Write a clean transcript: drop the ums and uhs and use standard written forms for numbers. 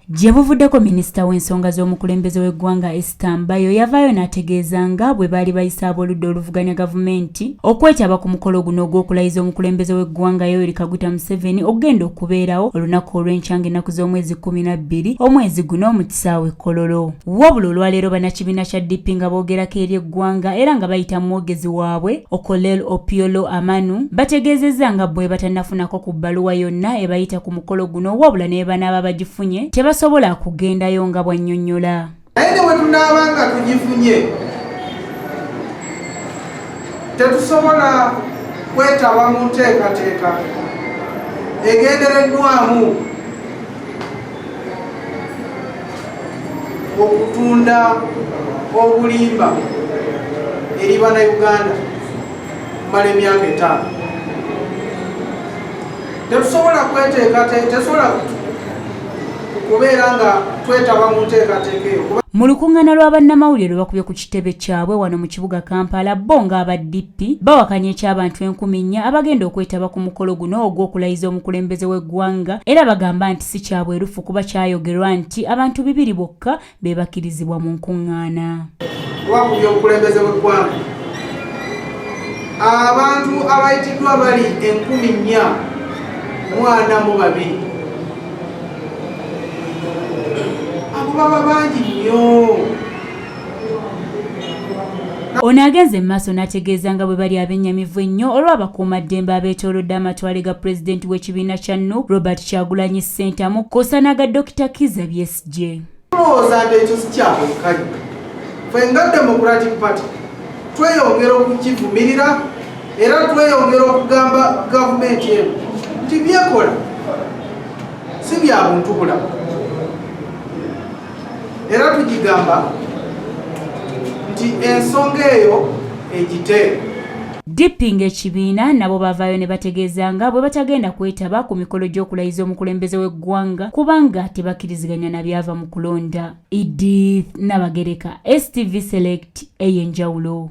Gye buvuddeko minisita w'ensonga z'omukulembeze w'eggwanga Esther Mbayo yavaayo n'ategeeza nga bwe baali bayisa ab'oludda oluvuganya gavumenti okwetaba ku mukolo guno ogw'okulayiza omukulembeze w'eggwanga Yoweri Kaguta Museveni okugenda okubeerawo olunaku olw'enkyanga ennaku z'omwezi 12 omwezi guno mu kisaawe Kololo. Wabula olwaleero bannakibiina kya DP nga boogerako eri eggwanga era nga bayita mu mwogezi waabwe Okolel Opiolo Amanu bategeezezza nga bwe batannafunako ku bbaluwa yonna ebayita ku mukolo guno wabula ne banaaba bagifunye tebasobola kugendayo nga bwannyonnyola. Naye ne bwe tunaaba nga tugifunye tetusobola kwetaba mu nteekateeka egendereddwamu okutunda obulimba eri bannayuganda kumala emyaka 5. Tetusobola tetusobola kubeera nga twetaba mu nteekateeka eyo. Mu lukuŋŋaana lw'abannamawulire lwe bakubye ku kitebe kyabwe wano mu kibuga Kampala bo ng'aba DP bawakanya eky'abantu 4,000 abagenda okwetaba ku mukolo guno ogw'okulayiza omukulembeze w'eggwanga era bagamba nti si kya bwerufu kuba kyayogerwa nti abantu 2 bokka be bakkirizibwa mu nkuŋŋaana. Wakubye omukulembeze w'eggwanga abantu abayitiddwa bali 1,442 baba bangi nnyo. Ono agenze maaso n'ategeeza nga bwe bali abennyamivu ennyo olw'abakuumaddembe abeetoolodde amatwale ga pulezidenti w'ekibiina kya NUP Robert Kyagulanyi Ssentamu kkosa n'aga Dr. Kizza Besigye. Tulowooza nti ekyo si kyabwenkanya. Ffe nga Democratic Party tweyongera okukivumirira era tweyongera okugamba gavumenti eno nti byekola si bya buntu bulamu. Era tugigamba nti ensonga eyo egiteeka. DP ng'ekibiina nabo bavaayo ne bategeeza nga bwe batagenda kwetaba ku mikolo gy'okulayiza omukulembeze w'eggwanga kubanga tebakkiriziganya na byava mu kulonda. Edith Nabagereka, STV Select, Ey'enjawulo.